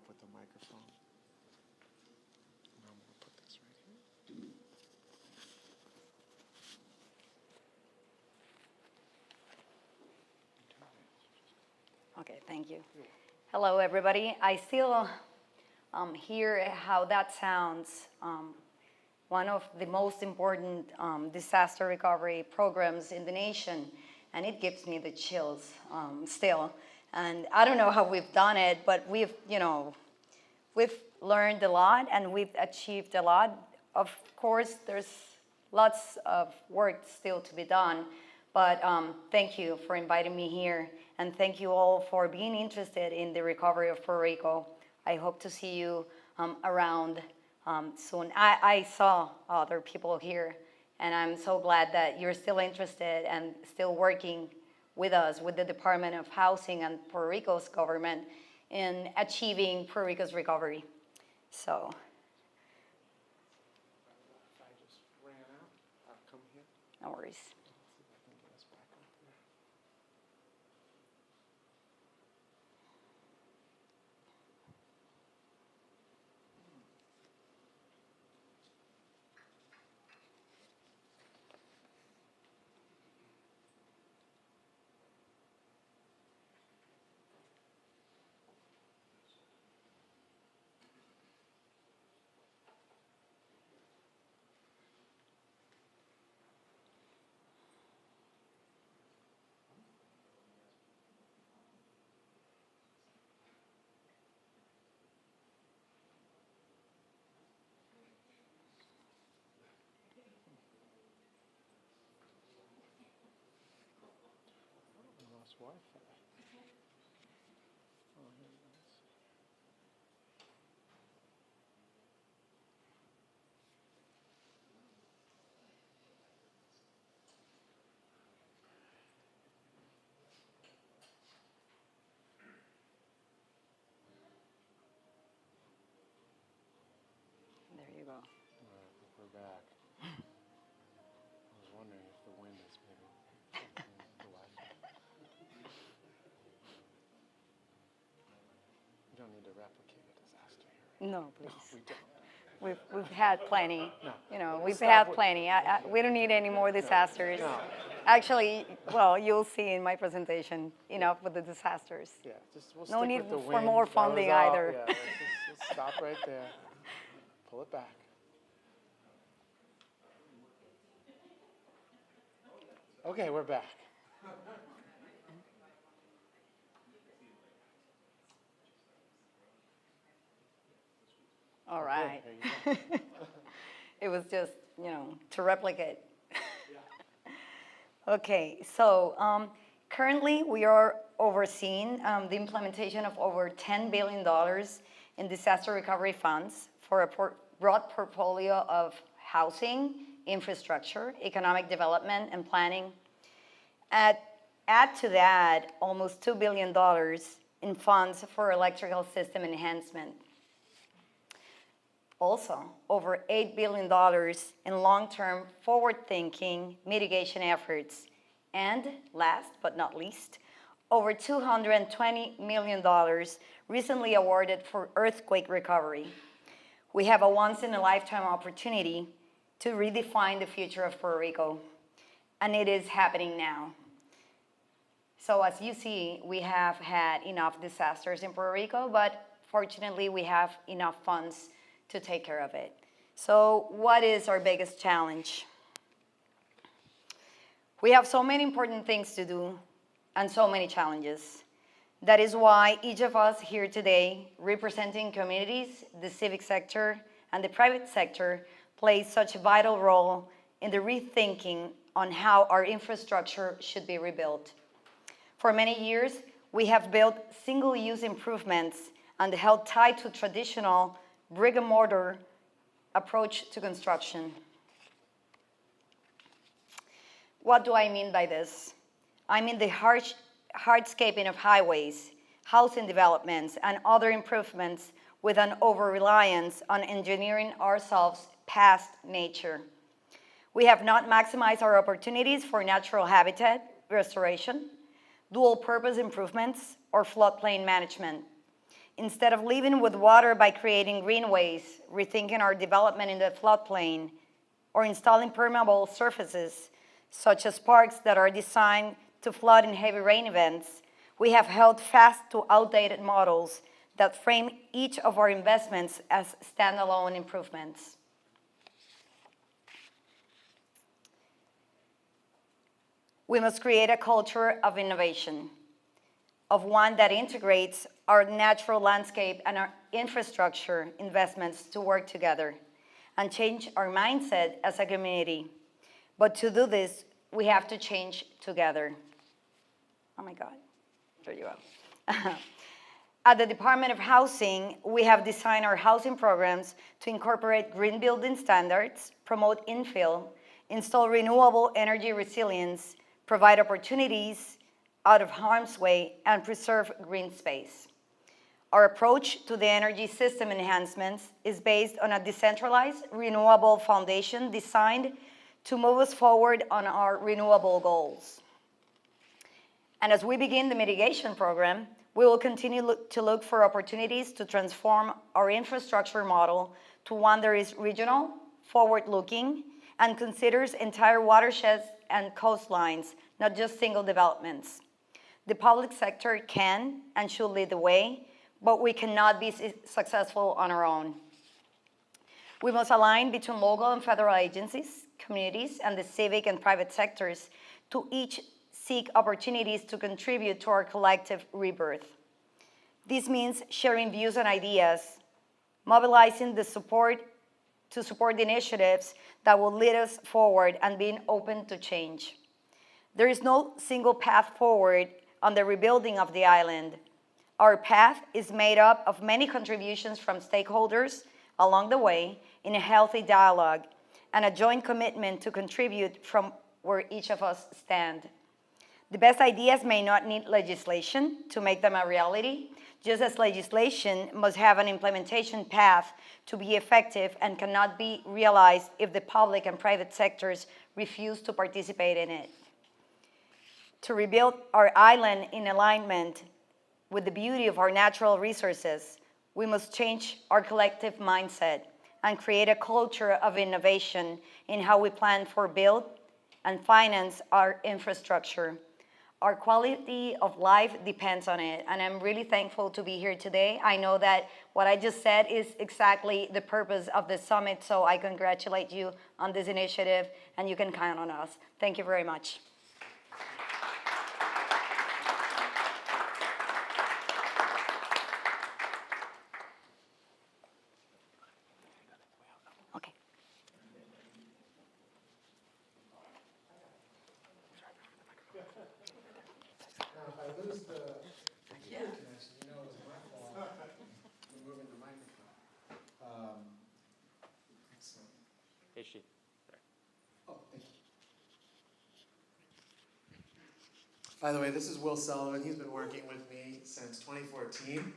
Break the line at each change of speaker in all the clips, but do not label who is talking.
with the microphone. I'm going to put this right here.
Okay, thank you. Hello, everybody. I still hear how that sounds. One of the most important disaster recovery programs in the nation, and it gives me the chills still. And I don't know how we've done it, but we've learned a lot and we've achieved a lot. Of course, there's lots of work still to be done, but thank you for inviting me here, and thank you all for being interested in the recovery of Puerto Rico. I hope to see you around soon. I saw other people here, and I'm so glad that you're still interested and still working with us, with the Department of Housing and Puerto Rico's government in achieving Puerto Rico's recovery. So.
If I just ran out, I'll come here.
No worries.
Wi-Fi. Oh, here it is.
There you go.
All right, we're back. I was wondering if the wind is maybe the Wi-Fi. We don't need to replicate a disaster here.
No, please.
No, we don't.
We've had plenty.
No.
You know, we've had plenty. We don't need any more disasters.
No.
Actually, well, you'll see in my presentation, enough with the disasters.
Yeah, just we'll
No
stick
need
with the
for
wind.
more
That
funding
was all-
either.
Yeah, let's stop right there. Pull it back. Okay, we're back.
All right.
There you go.
It was just, to replicate. Okay, so currently we are overseeing the implementation of over $10 billion in disaster recovery funds for a broad portfolio of housing, infrastructure, economic development, and planning. Add to that almost $2 billion in funds for electrical system enhancement. Also, over $8 billion in long-term forward-thinking mitigation efforts. And last but not least, over $220 million recently awarded for earthquake recovery. We have a once-in-a-lifetime opportunity to redefine the future of Puerto Rico, and it is happening now. So as you see, we have had enough disasters in Puerto Rico, but fortunately we have enough funds to take care of it. So what is our biggest challenge? We have so many important things to do and so many challenges. That is why each of us here today, representing communities, the civic sector, and the private sector, plays such a vital role in the rethinking on how our infrastructure should be rebuilt. For many years, we have built single-use improvements and held tight to traditional brick-and-mortar approach to construction. What do I mean by this? I mean the hardscaping of highways, housing developments, and other improvements with an over-reliance on engineering ourselves past nature. We have not maximized our opportunities for natural habitat restoration, dual-purpose improvements, or floodplain management. instead of living with water by creating greenways, rethinking our development in the floodplain, or installing permeable surfaces, such as parks that are designed to flood in heavy rain events, we have held fast to outdated models that frame each of our investments as standalone improvements. We must create a culture of innovation, of one that integrates our natural landscape and our infrastructure investments to work together and change our mindset as a community. But to do this, we have to change together. Oh my God, there you go. At the Department of Housing, we have designed our housing programs to incorporate green building standards, promote infill, install renewable energy resilience, provide opportunities out of harm's way, and preserve green space. Our approach to the energy system enhancements is based on a decentralized, renewable foundation designed to move us forward on our renewable goals. And as we begin the mitigation program, we will continue to look for opportunities to transform our infrastructure model to one that is regional, forward-looking, and considers entire watersheds and coastlines, not just single developments. The public sector can and should lead the way, but we cannot be successful on our own. We must align between local and federal agencies, communities, and the civic and private sectors to each seek opportunities to contribute to our collective rebirth. This means sharing views and ideas, mobilizing to support the initiatives that will lead us forward, and being open to change. There is no single path forward on the rebuilding of the island. Our path is made up of many contributions from stakeholders along the way in a healthy dialogue and a joint commitment to contribute from where each of us stand. The best ideas may not need legislation to make them a reality, just as legislation must have an implementation path to be effective and cannot be realized if the public and private sectors refuse to participate in it. To rebuild our island in alignment with the beauty of our natural resources, we must change our collective mindset and create a culture of innovation in how we plan for, build, and finance our infrastructure. Our quality of life depends on it, and I'm really thankful to be here today. I know that what I just said is exactly the purpose of the summit, so I congratulate you on this initiative, and you can count on us. Thank you very much. Okay.
Now, if I lose the computer connection, you know it was my fault for moving the microphone. Excellent.
Is she?
Oh, thank you. By the way, this is Will Sullivan. He's been working with me since 2014.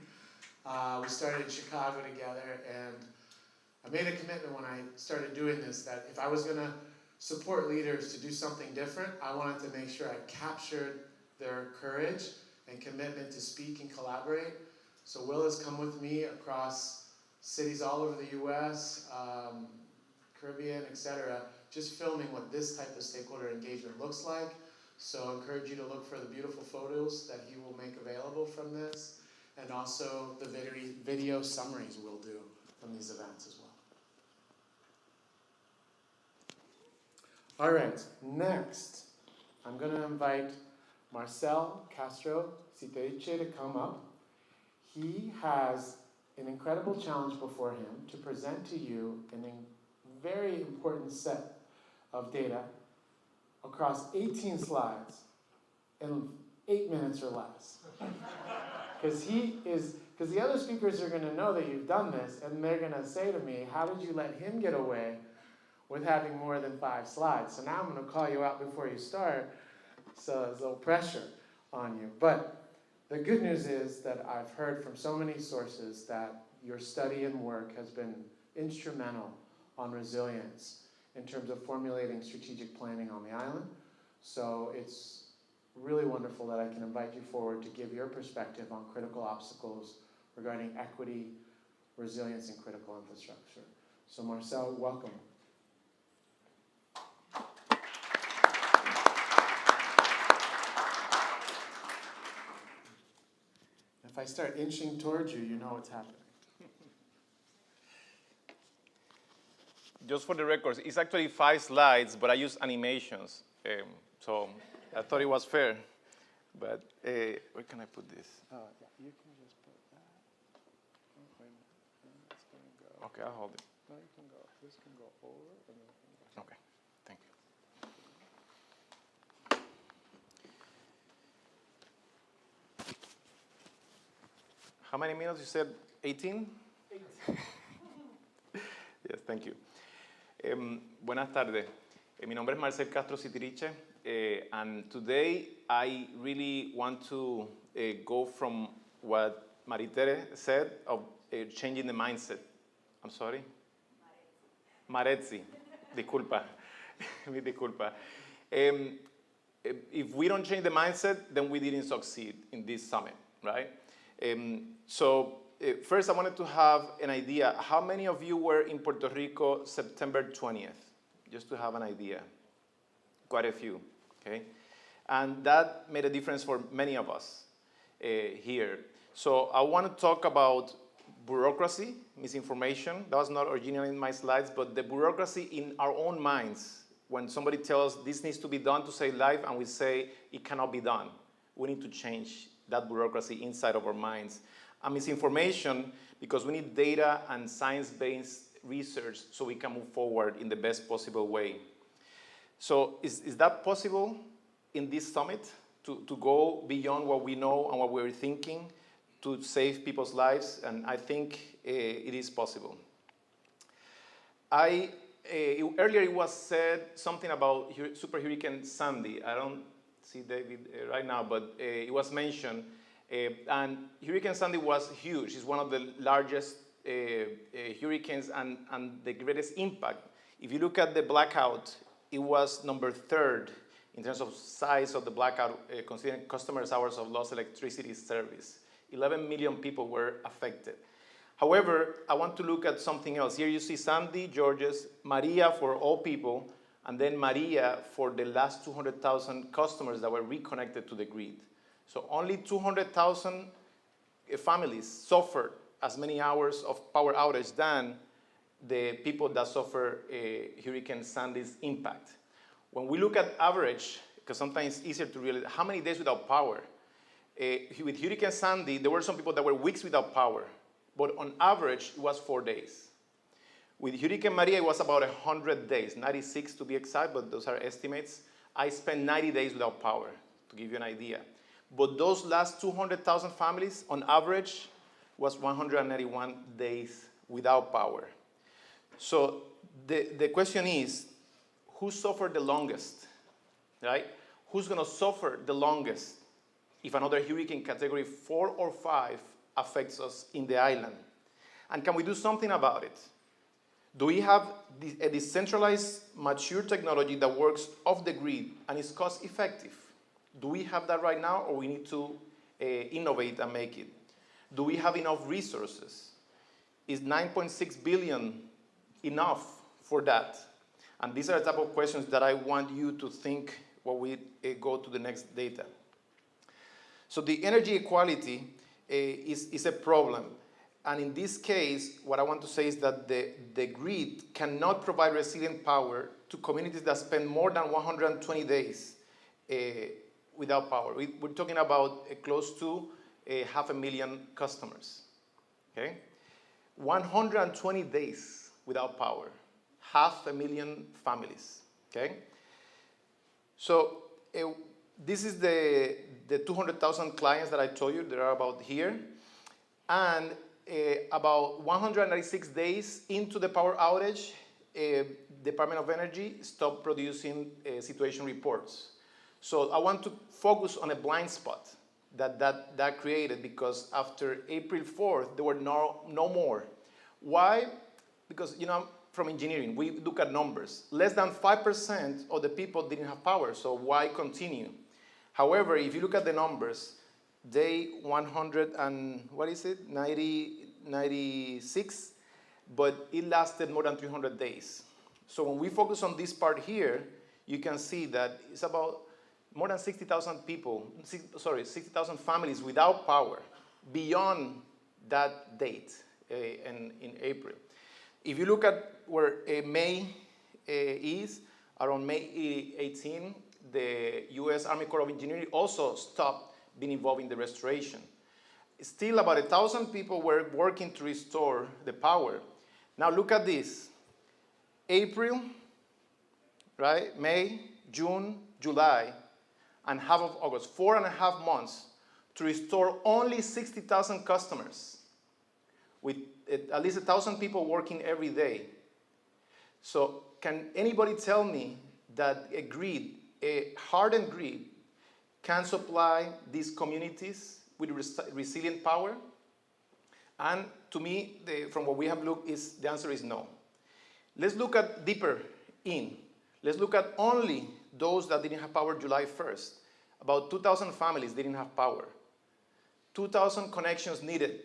We started in Chicago together, and I made a commitment when I started doing this that if I was going to support leaders to do something different, I wanted to make sure I captured their courage and commitment to speak and collaborate. So Will has come with me across cities all over the U.S., Caribbean, etc., just filming what this type of stakeholder engagement looks like. So I encourage you to look for the beautiful photos that he will make available from this, and also the video summaries we'll do from these events as well. All right, next, I'm going to invite Marcel Castro-Sitiriche to come up. He has an incredible challenge before him to present to you a very important set of data across 18 slides in 8 minutes or less. Because the other speakers are going to know that you've done this, and they're going to say to me, how did you let him get away with having more than 5 slides? So now I'm going to call you out before you start, so there's a little pressure on you. But the good news is that I've heard from so many sources that your study and work has been instrumental on resilience in terms of formulating strategic planning on the island. So it's really wonderful that I can invite you forward to give your perspective on critical obstacles regarding equity, resilience, and critical infrastructure. So Marcel, welcome. If I start inching towards you, you know what's happening.
Just for the records, it's actually 5 slides, but I use animations. So I thought it was fair. But where can I put this?
Yeah, you can just put that. Oh, wait a minute. It's going to go.
Okay, I'll hold it.
No, you can go. This can go over, and then it can go.
Okay, thank you. How many minutes? You said 18? 18. Yes, thank you. Buenas tardes. Mi nombre es Marcel Castro-Sitiriche, and today I really want to go from what Maretzie said of changing the mindset. I'm sorry? Maretzie. Disculpa. Mi disculpa. If we don't change the mindset, then we didn't succeed in this summit, right? First, I wanted to have an idea. How many of you were in Puerto Rico September 20th? Just to have an idea. Quite a few, okay? And that made a difference for many of us here. So I want to talk about bureaucracy, misinformation. That was not originally in my slides, but the bureaucracy in our own minds. When somebody tells us this needs to be done to save life, and we say it cannot be done. We need to change that bureaucracy inside of our minds. And misinformation, because we need data and science-based research so we can move forward in the best possible way. So is that possible in this summit, to go beyond what we know and what we're thinking to save people's lives? And I think it is possible. Earlier it was said something about Super Hurricane Sandy. I don't see David right now, but it was mentioned. And Hurricane Sandy was huge. It's one of the largest hurricanes and the greatest impact. If you look at the blackout, it was number 3rd in terms of size of the blackout, considering customers' hours of lost electricity service. 11 million people were affected. However, I want to look at something else. Here you see Sandy, Georges, Maria for all people, and then Maria for the last 200,000 customers that were reconnected to the grid. So only 200,000 families suffered as many hours of power outage than the people that suffer Hurricane Sandy's impact. When we look at average, because sometimes it's easier to realize how many days without power. With Hurricane Sandy, there were some people that were weeks without power, but on average, it was 4 days. With Hurricane Maria, it was about 100 days, 96 to be exact, but those are estimates. I spent 90 days without power, to give you an idea. But those last 200,000 families, on average, was 181 days without power. So the question is, who suffered the longest, right? Who's gonna suffer the longest if another hurricane category 4 or 5 affects us in the island? And can we do something about it? Do we have a decentralized, mature technology that works off the grid and is cost effective? Do we have that right now, or we need to innovate and make it? Do we have enough resources? Is 9.6 billion enough for that? And these are the type of questions that I want you to think when we go to the next data. So the energy equality is a problem. And in this case, what I want to say is that the grid cannot provide resilient power to communities that spend more than 120 days without power. We're talking about close to 500,000 customers, okay? 120 days without power, 500,000 families, okay? So this is the 200,000 clients that I told you that are about here. And about 196 days into the power outage, Department of Energy stopped producing situation reports. So I want to focus on a blind spot that created, because after April 4th, there were no more. Why? Because, you know, from engineering, we look at numbers. Less than 5% of the people didn't have power, so why continue? However, if you look at the numbers, day 100 and, what is it, 96, but it lasted more than 300 days. So when we focus on this part here, you can see that it's about more than 60,000 people, 60,000 families without power beyond that date in April. If you look at where May is, around May 18, the U.S. Army Corps of Engineers also stopped being involved in the restoration. Still about 1,000 people were working to restore the power. Now look at this. April, right? May, June, July, and half of August, 4.5 months to restore only 60,000 customers with at least 1,000 people working every day. So can anybody tell me that a grid, a hardened grid, can supply these communities with resilient power? And to me, from what we have looked, the answer is no. Let's look at deeper in. Let's look at only those that didn't have power July 1st. About 2,000 families didn't have power. 2,000 connections needed.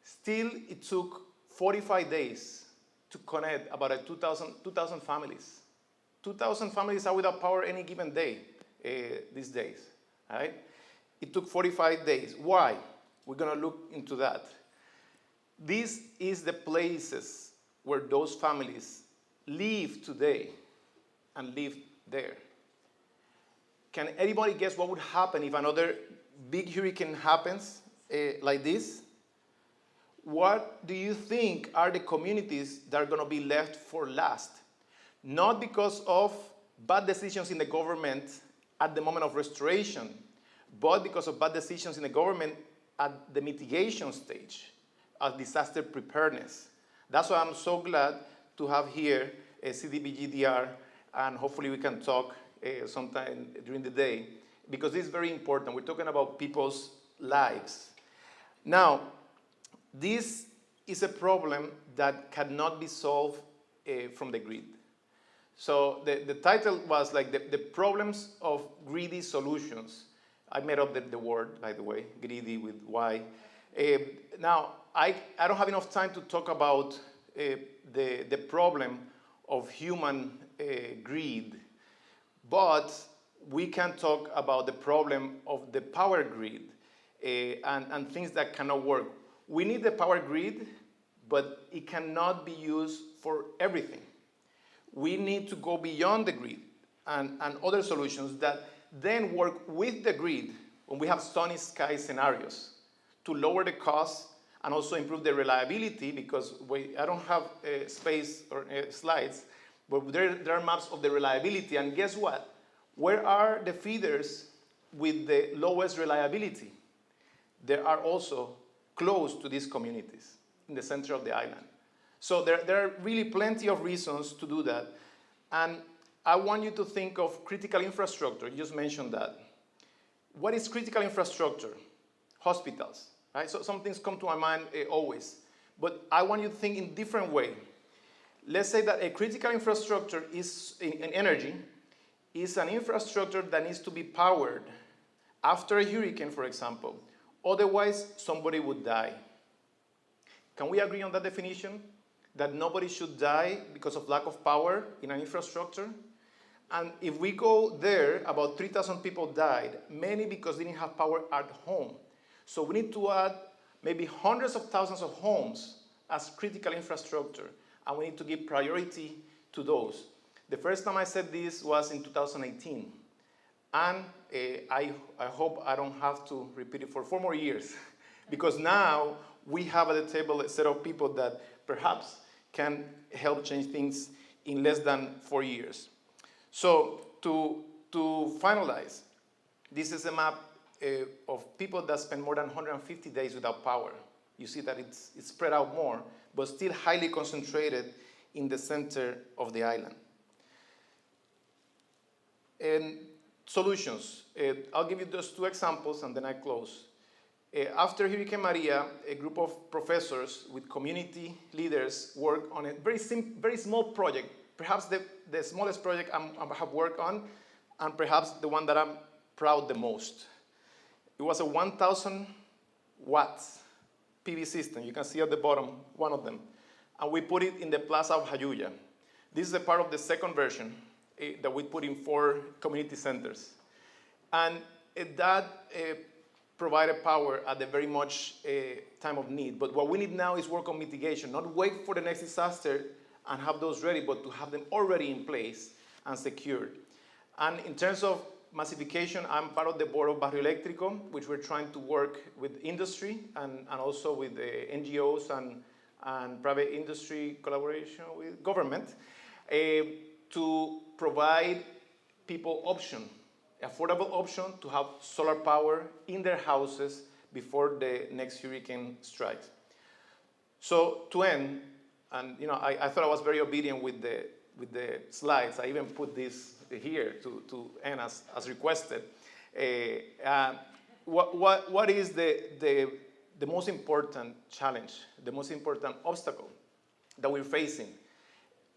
Still, it took 45 days to connect about 2,000 families. 2,000 families are without power any given day these days, right? It took 45 days. Why? We're gonna look into that. This is the places where those families live today and live there. Can anybody guess what would happen if another big hurricane happens like this? What do you think are the communities that are going to be left for last? Not because of bad decisions in the government at the moment of restoration, but because of bad decisions in the government at the mitigation stage of disaster preparedness. That's why I'm so glad to have here a CDBG-DR, and hopefully we can talk sometime during the day, because this is very important. We're talking about people's lives. Now, this is a problem that cannot be solved from the grid. So the title was like the problems of greedy solutions. I made up the word, by the way, greedy with Y. Now, I don't have enough time to talk about the problem of human greed, but we can talk about the problem of the power grid and things that cannot work. We need the power grid, but it cannot be used for everything. We need to go beyond the grid and other solutions that then work with the grid when we have sunny sky scenarios to lower the cost and also improve the reliability, because I don't have space or slides, but there are maps of the reliability, and guess what? Where are the feeders with the lowest reliability? They are also close to these communities in the center of the island. So there are really plenty of reasons to do that. And I want you to think of critical infrastructure. You just mentioned that. What is critical infrastructure? Hospitals, right? So some things come to my mind always. But I want you to think in a different way. Let's say that a critical infrastructure is in energy is an infrastructure that needs to be powered after a hurricane, for example. Otherwise, somebody would die. Can we agree on that definition? That nobody should die because of lack of power in an infrastructure? And if we go there, about 3,000 people died, many because they didn't have power at home. So we need to add maybe hundreds of thousands of homes as critical infrastructure, and we need to give priority to those. The first time I said this was in 2018. And I hope I don't have to repeat it for 4 more years, because now we have at the table a set of people that perhaps can help change things in less than 4 years. So to finalize, this is a map of people that spend more than 150 days without power. You see that it's spread out more, but still highly concentrated in the center of the island. And solutions. I'll give you just 2 examples and then I close. After Hurricane Maria, a group of professors with community leaders worked on a very small project, perhaps the smallest project I have worked on, and perhaps the one that I'm proud the most. It was a 1,000 watts PV system. You can see at the bottom one of them. And we put it in the Plaza of Jayuya. This is a part of the second version that we put in 4 community centers. And that provided power at the very much time of need. But what we need now is work on mitigation, not wait for the next disaster and have those ready, but to have them already in place and secured. And in terms of massification, I'm part of the board of Barrio Eléctrico, which we're trying to work with industry and also with the NGOs and private industry collaboration with government to provide people option, affordable option to have solar power in their houses before the next hurricane strikes. So to end, and I thought I was very obedient with the slides. I even put this here to end as requested. What is the most important challenge, the most important obstacle that we're facing?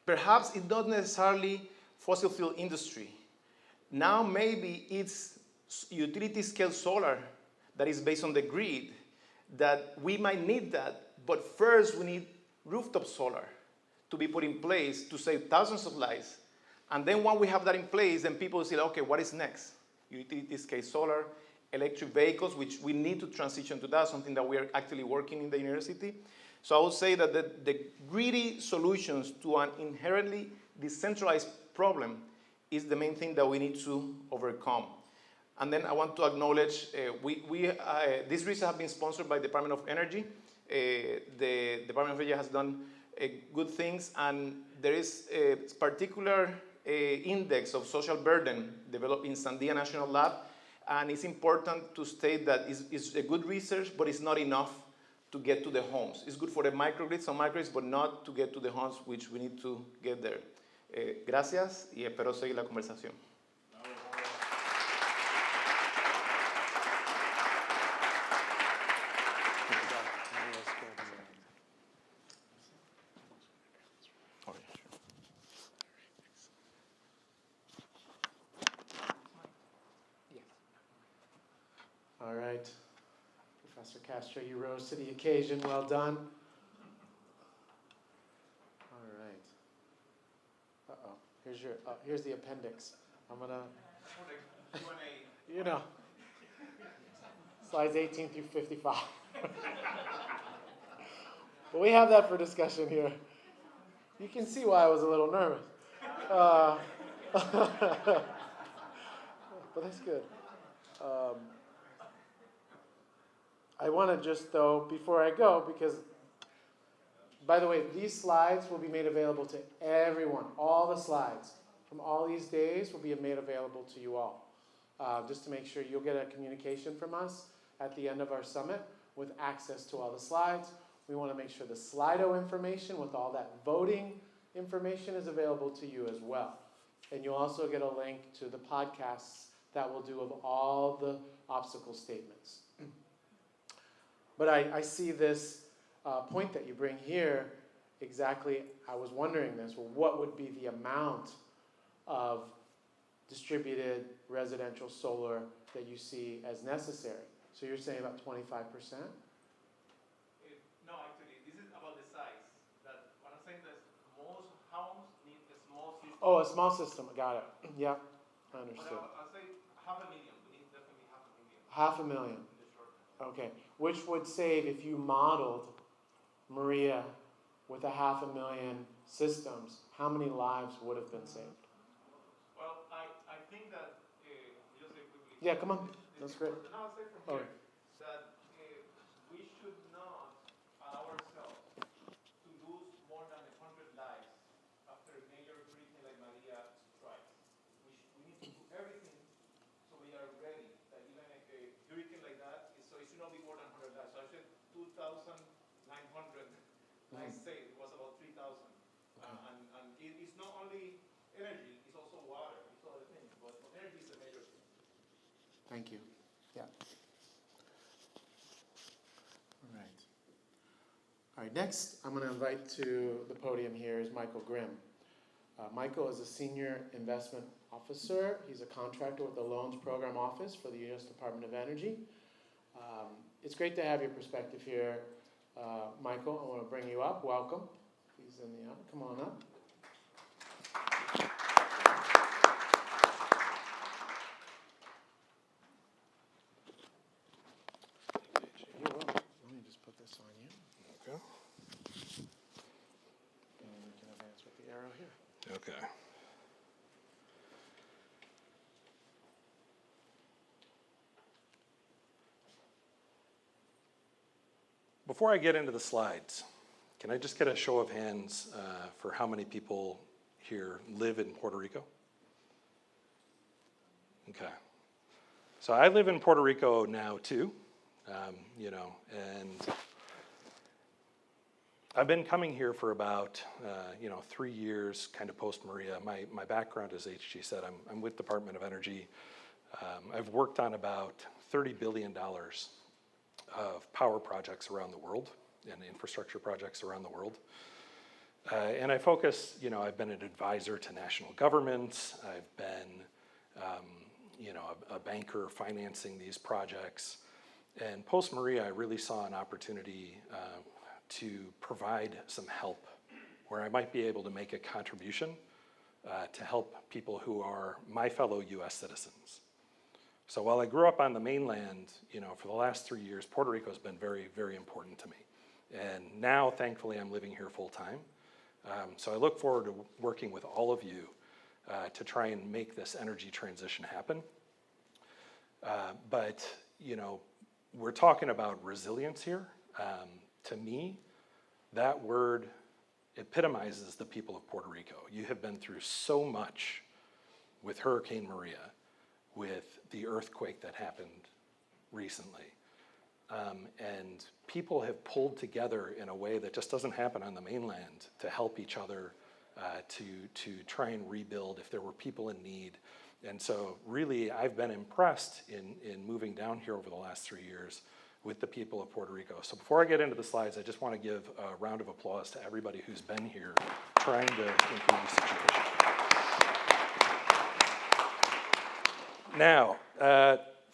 Perhaps it's not necessarily fossil fuel industry. Now maybe it's utility scale solar that is based on the grid, that we might need that, but first we need rooftop solar to be put in place to save thousands of lives. And then when we have that in place, then people say, okay, what is next? Utility scale solar, electric vehicles, which we need to transition to that, something that we are actually working in the university. So I would say that the greedy solutions to an inherently decentralized problem is the main thing that we need to overcome. And then I want to acknowledge, this research has been sponsored by the Department of Energy. The Department of Energy has done good things, and there is a particular index of social burden developed in Sandia National Lab, and it's important to state that it's a good research, but it's not enough to get to the homes. It's good for the microgrids, some microgrids, but not to get to the homes, which we need to get there. Gracias, y espero seguir la conversación.
All right, Professor Castro, you rose to the occasion. Well done. All right. Uh-oh. Here's the appendix. I'm gonna, slides 18 through 55. But we have that for discussion here. You can see why I was a little nervous. But that's good. I want to just, though, before I go, because, by the way, these slides will be made available to everyone. All the slides from all these days will be made available to you all. Just to make sure you'll get a communication from us at the end of our summit with access to all the slides. We want to make sure the Slido information with all that voting information is available to you as well. And you'll also get a link to the podcasts that will do of all the obstacle statements. But I see this point that you bring here exactly. I was wondering this. Well, what would be the amount of distributed residential solar that you see as necessary? So you're saying about 25%?
No, actually, this is about the size. That what I'm saying is most homes need a small system.
Oh, a small system. Got it. Yeah, I understood.
I'll say 500,000. We need definitely 500,000.
500,000. Okay, which would save, if you modeled Maria with 500,000 systems, how many lives would have been saved?
Well, I think that, just say quickly.
Yeah, come on. That's great.
I'll say from here that we should not allow ourselves to lose more than 100 lives after a major hurricane like Maria strikes. We need to do everything so we are ready that even a hurricane like that, so it should not be more than 100 lives. So I said 2,900 lives saved. It was about 3,000. And it's not only energy, it's also water, it's other things. But energy is a major thing.
Thank you. Yeah. All right. All right, next I'm going to invite to the podium here is Michael Grimm. Michael is a senior investment officer. He's a contractor with the Loans Program Office for the U.S. Department of Energy. It's great to have your perspective here. Michael, I want to bring you up. Welcome. Please in the come on up. You're welcome. Let me just put this on you.
Okay.
And we can advance with the arrow here.
Okay. Before I get into the slides, can I just get a show of hands for how many people here live in Puerto Rico? Okay. So I live in Puerto Rico now too, and I've been coming here for about 3 years, kind of post Maria. My background, as HG said, I'm with Department of Energy. I've worked on about $30 billion of power projects around the world and infrastructure projects around the world. And I focus, I've been an advisor to national governments. I've been, a banker financing these projects. And post Maria, I really saw an opportunity to provide some help where I might be able to make a contribution to help people who are my fellow US citizens. So while I grew up on the mainland, for the last 3 years, Puerto Rico has been very, very important to me. And now, thankfully, I'm living here full time. So I look forward to working with all of you to try and make this energy transition happen. But we're talking about resilience here. To me, that word epitomizes the people of Puerto Rico. You have been through so much with Hurricane Maria, with the earthquake that happened recently. And people have pulled together in a way that just doesn't happen on the mainland to help each other, to try and rebuild if there were people in need. And so really, I've been impressed in moving down here over the last 3 years with the people of Puerto Rico. So before I get into the slides, I just want to give a round of applause to everybody who's been here trying to improve the situation. Now,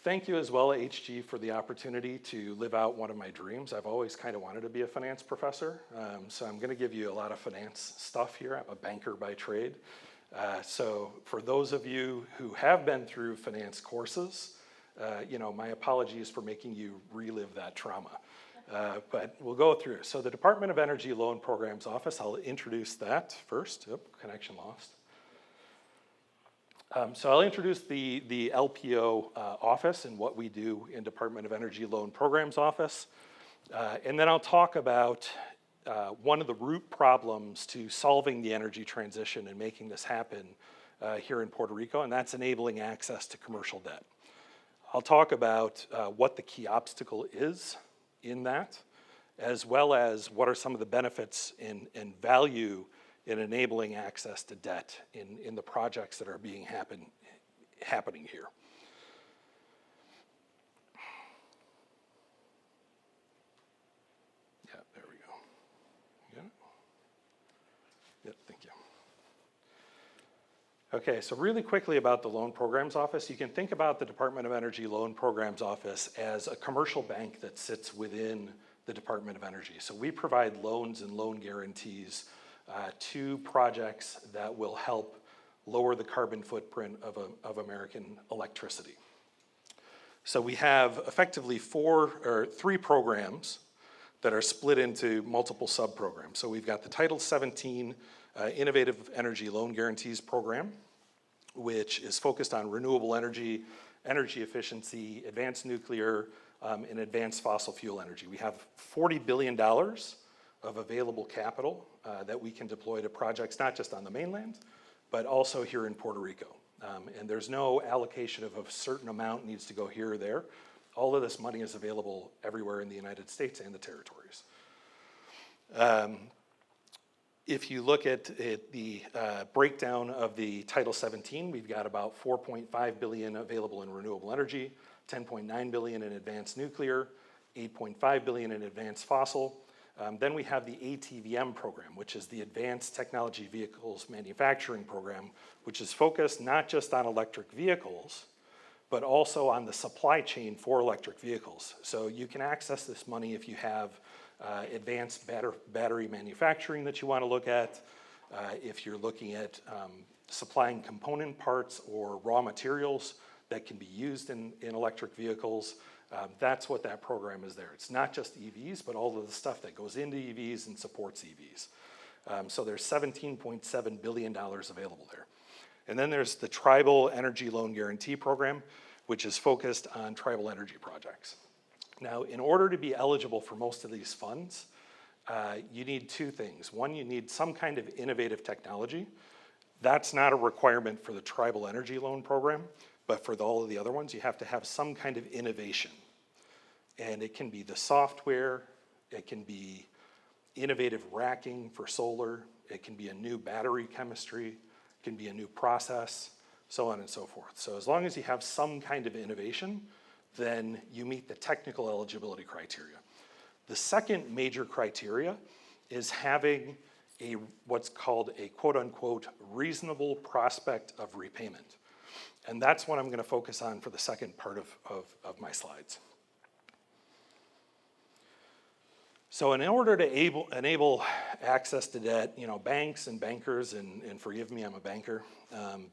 thank you as well, HG, for the opportunity to live out one of my dreams. I've always kind of wanted to be a finance professor, so I'm going to give you a lot of finance stuff here. I'm a banker by trade. So for those of you who have been through finance courses, my apologies for making you relive that trauma. But we'll go through. So the Department of Energy Loan Programs Office, I'll introduce that first. Oop, connection lost. So I'll introduce the LPO office and what we do in Department of Energy Loan Programs Office. And then I'll talk about one of the root problems to solving the energy transition and making this happen here in Puerto Rico, and that's enabling access to commercial debt. I'll talk about what the key obstacle is in that, as well as what are some of the benefits and value in enabling access to debt in the projects that are being happening here. Yeah, there we go. You got it? Yep, thank you. Okay, so really quickly about the Loan Programs Office, you can think about the Department of Energy Loan Programs Office as a commercial bank that sits within the Department of Energy. So we provide loans and loan guarantees to projects that will help lower the carbon footprint of American electricity. So we have effectively three programs that are split into multiple sub-programs. So we've got the Title 17 Innovative Energy Loan Guarantees Program, which is focused on renewable energy, energy efficiency, advanced nuclear, and advanced fossil fuel energy. We have $40 billion of available capital that we can deploy to projects not just on the mainland, but also here in Puerto Rico. And there's no allocation of a certain amount needs to go here or there. All of this money is available everywhere in the United States and the territories. If you look at the breakdown of the Title 17, we've got about $4.5 billion available in renewable energy, $10.9 billion in advanced nuclear, $8.5 billion in advanced fossil. Then we have the ATVM program, which is the Advanced Technology Vehicles Manufacturing Program, which is focused not just on electric vehicles, but also on the supply chain for electric vehicles. So you can access this money if you have advanced battery manufacturing that you want to look at, if you're looking at supplying component parts or raw materials that can be used in electric vehicles. That's what that program is there. It's not just EVs, but all of the stuff that goes into EVs and supports EVs. So there's $17.7 billion available there. And then there's the Tribal Energy Loan Guarantee Program, which is focused on tribal energy projects. Now, in order to be eligible for most of these funds, you need two things. One, you need some kind of innovative technology. That's not a requirement for the Tribal Energy Loan Program, but for all of the other ones, you have to have some kind of innovation. And it can be the software, it can be innovative racking for solar, it can be a new battery chemistry, it can be a new process, so on and so forth. So as long as you have some kind of innovation, then you meet the technical eligibility criteria. The second major criteria is having what's called a quote-unquote reasonable prospect of repayment. And that's what I'm going to focus on for the second part of my slides. So in order to enable access to debt, you know, banks and bankers, and forgive me, I'm a banker,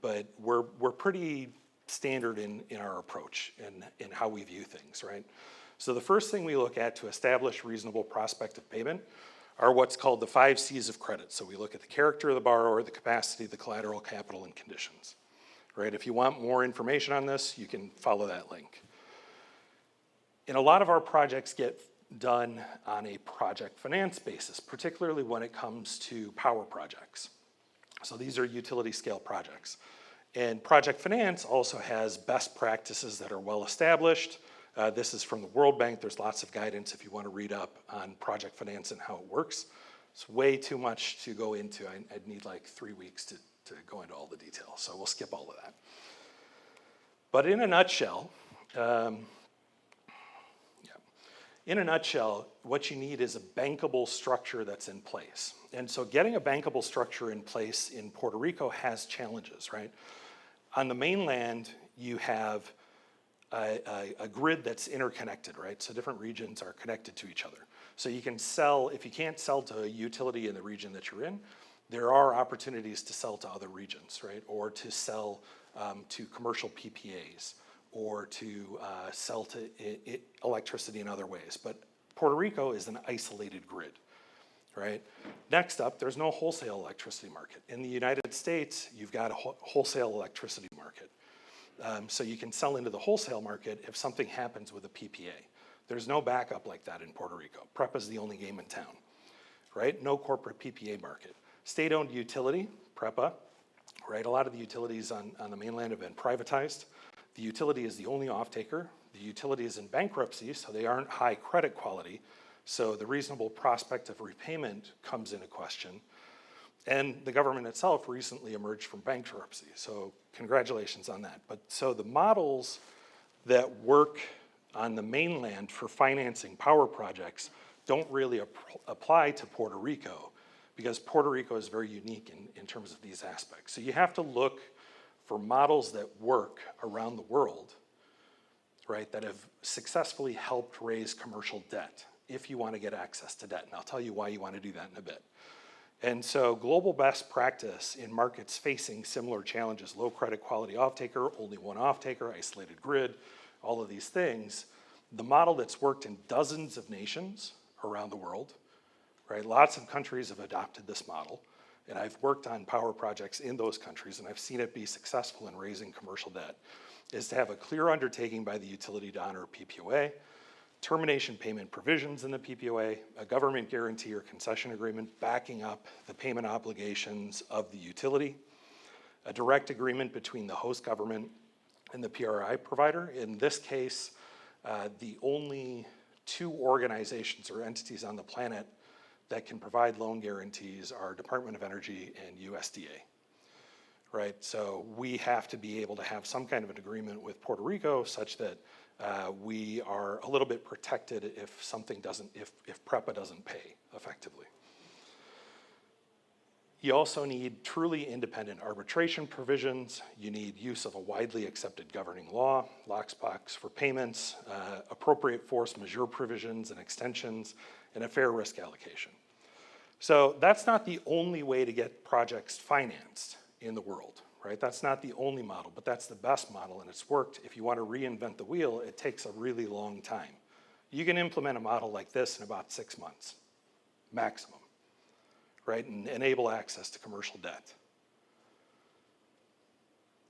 but we're pretty standard in our approach and in how we view things, right? So the first thing we look at to establish reasonable prospect of payment are what's called the 5 C's of credit. So we look at the character of the borrower, the capacity, the collateral, capital, and conditions. Right? If you want more information on this, you can follow that link. And a lot of our projects get done on a project finance basis, particularly when it comes to power projects. So these are utility scale projects. And project finance also has best practices that are well established. This is from the World Bank. There's lots of guidance if you want to read up on project finance and how it works. It's way too much to go into. I'd need like 3 weeks to go into all the details, so we'll skip all of that. But in a nutshell, what you need is a bankable structure that's in place. And so getting a bankable structure in place in Puerto Rico has challenges, right? On the mainland, you have a grid that's interconnected, right? So different regions are connected to each other. So you can sell, if you can't sell to a utility in the region that you're in, there are opportunities to sell to other regions, right? Or to sell to commercial PPAs, or to sell to electricity in other ways. But Puerto Rico is an isolated grid, right? Next up, there's no wholesale electricity market. In the United States, you've got a wholesale electricity market. So you can sell into the wholesale market if something happens with a PPA. There's no backup like that in Puerto Rico. PREPA's the only game in town, right? No corporate PPA market. State-owned utility, PREPA, right? A lot of the utilities on the mainland have been privatized. The utility is the only off-taker. The utility is in bankruptcy, so they aren't high credit quality. So the reasonable prospect of repayment comes into question. And the government itself recently emerged from bankruptcy, so congratulations on that. But so the models that work on the mainland for financing power projects don't really apply to Puerto Rico, because Puerto Rico is very unique in terms of these aspects. So you have to look for models that work around the world, right, that have successfully helped raise commercial debt if you want to get access to debt. And I'll tell you why you want to do that in a bit. And so global best practice in markets facing similar challenges, low credit quality off-taker, only one off-taker, isolated grid, all of these things, the model that's worked in dozens of nations around the world, right? Lots of countries have adopted this model, and I've worked on power projects in those countries, and I've seen it be successful in raising commercial debt, is to have a clear undertaking by the utility to honor PPOA, termination payment provisions in the PPOA, a government guarantee or concession agreement backing up the payment obligations of the utility, a direct agreement between the host government and the PRI provider. In this case, the only 2 organizations or entities on the planet that can provide loan guarantees are Department of Energy and USDA, right? So we have to be able to have some kind of an agreement with Puerto Rico such that we are a little bit protected if something doesn't, if PREPA doesn't pay effectively. You also need truly independent arbitration provisions. You need use of a widely accepted governing law, lockbox for payments, appropriate force majeure provisions and extensions, and a fair risk allocation. So that's not the only way to get projects financed in the world, right? That's not the only model, but that's the best model, and it's worked. If you want to reinvent the wheel, it takes a really long time. You can implement a model like this in about 6 months, maximum, right? And enable access to commercial debt,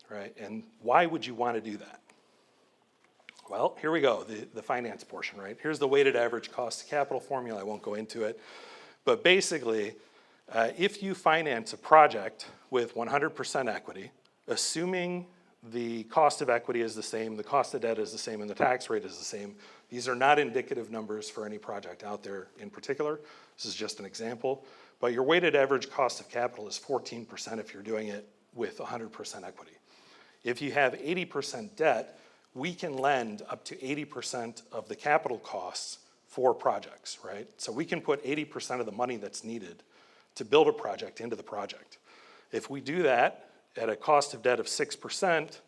right? And why would you want to do that? Well, here we go, the finance portion, right? Here's the weighted average cost of capital formula. I won't go into it. But basically, if you finance a project with 100% equity, assuming the cost of equity is the same, the cost of debt is the same, and the tax rate is the same, these are not indicative numbers for any project out there in particular. This is just an example. But your weighted average cost of capital is 14% if you're doing it with 100% equity. If you have 80% debt, we can lend up to 80% of the capital costs for projects, right? So we can put 80% of the money that's needed to build a project into the project. If we do that at a cost of debt of 6%,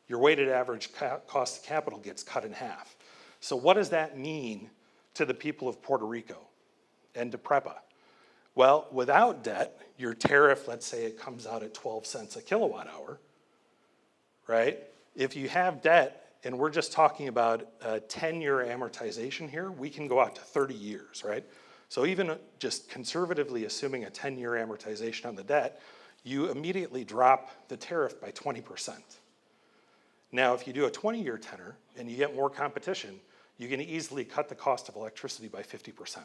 your weighted average cost of capital gets cut in half. So what does that mean to the people of Puerto Rico and to PREPA? Well, without debt, your tariff, let's say it comes out at 12 cents a kilowatt hour, right? If you have debt, and we're just talking about a 10-year amortization here, we can go out to 30 years, right? So even just conservatively assuming a 10-year amortization on the debt, you immediately drop the tariff by 20%. Now, if you do a 20-year tenor and you get more competition, you can easily cut the cost of electricity by 50%.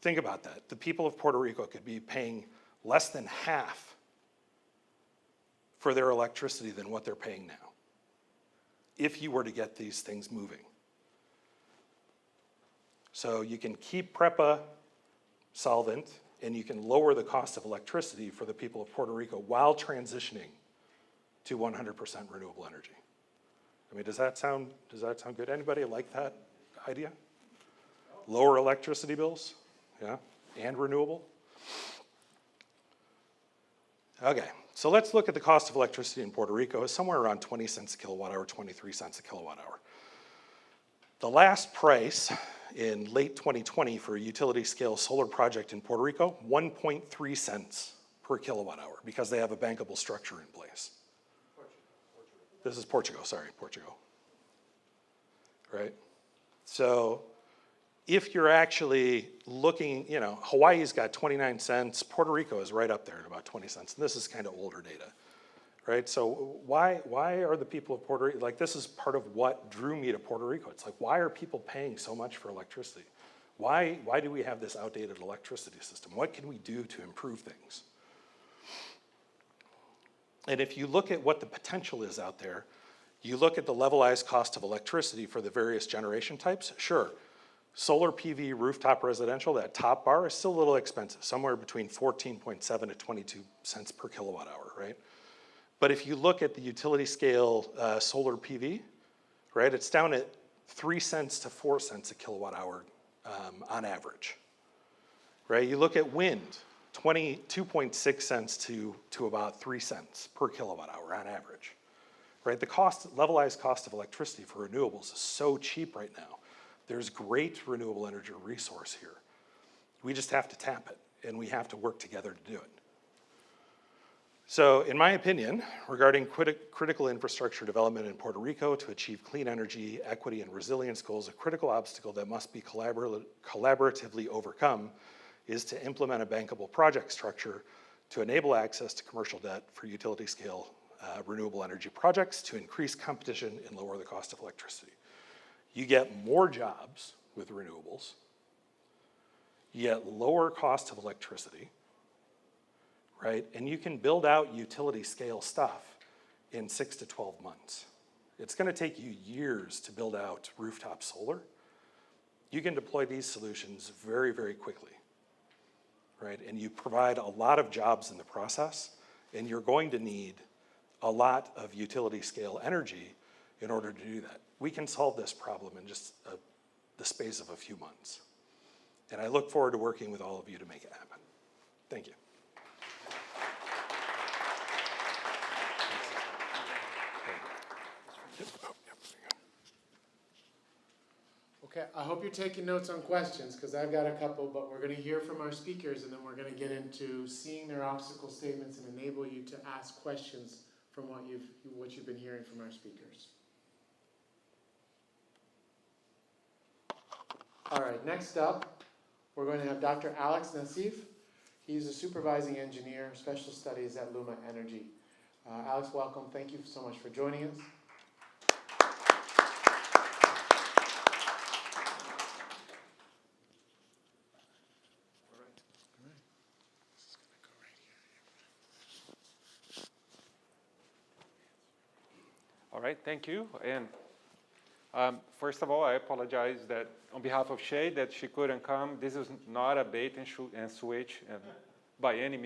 Think about that. The people of Puerto Rico could be paying less than half for their electricity than what they're paying now, if you were to get these things moving. So you can keep PREPA solvent, and you can lower the cost of electricity for the people of Puerto Rico while transitioning to 100% renewable energy. I mean, does that sound good? Anybody like that idea? Lower electricity bills, yeah, and renewable? Okay, so let's look at the cost of electricity in Puerto Rico. It's somewhere around 20 cents a kilowatt hour, 23 cents a kilowatt hour. The last price in late 2020 for a utility scale solar project in Puerto Rico, 1.3 cents per kilowatt hour, because they have a bankable structure in place. This is Portugal, sorry, Portugal. Right? So if you're actually looking, you know, Hawaii's got 29 cents, Puerto Rico is right up there at about 20 cents, and this is kind of older data, right? So why are the people of Puerto Rico, like this is part of what drew me to Puerto Rico. It's like, why are people paying so much for electricity? Why do we have this outdated electricity system? What can we do to improve things? And if you look at what the potential is out there, you look at the levelized cost of electricity for the various generation types, sure. Solar PV rooftop residential, that top bar is still a little expensive, somewhere between 14.7 to 22 cents per kilowatt hour, right? But if you look at the utility scale solar PV, right, it's down at 3 cents to 4 cents a kilowatt hour on average, right? You look at wind, 2.6 cents to about 3 cents per kilowatt hour on average, right? The levelized cost of electricity for renewables is so cheap right now. There's great renewable energy resource here. We just have to tap it, and we have to work together to do it. So in my opinion, regarding critical infrastructure development in Puerto Rico to achieve clean energy, equity, and resilience goals, a critical obstacle that must be collaboratively overcome is to implement a bankable project structure to enable access to commercial debt for utility scale renewable energy projects to increase competition and lower the cost of electricity. You get more jobs with renewables, you get lower cost of electricity, right? And you can build out utility scale stuff in 6 to 12 months. It's gonna take you years to build out rooftop solar. You can deploy these solutions very, very quickly, right? And you provide a lot of jobs in the process, and you're going to need a lot of utility scale energy in order to do that. We can solve this problem in just the space of a few months. And I look forward to working with all of you to make it happen. Thank you.
Okay, I hope you're taking notes on questions, because I've got a couple, but we're going to hear from our speakers, and then we're going to get into seeing their obstacle statements and enable you to ask questions from what you've been hearing from our speakers. All right, next up, we're going to have Dr. Alex Nassif. He's a supervising engineer, special studies at LUMA Energy. Alex, welcome. Thank you so much for joining us.
All right, thank you. And first of all, I apologize that on behalf of Shay that she couldn't come. This is not a bait and switch by any means.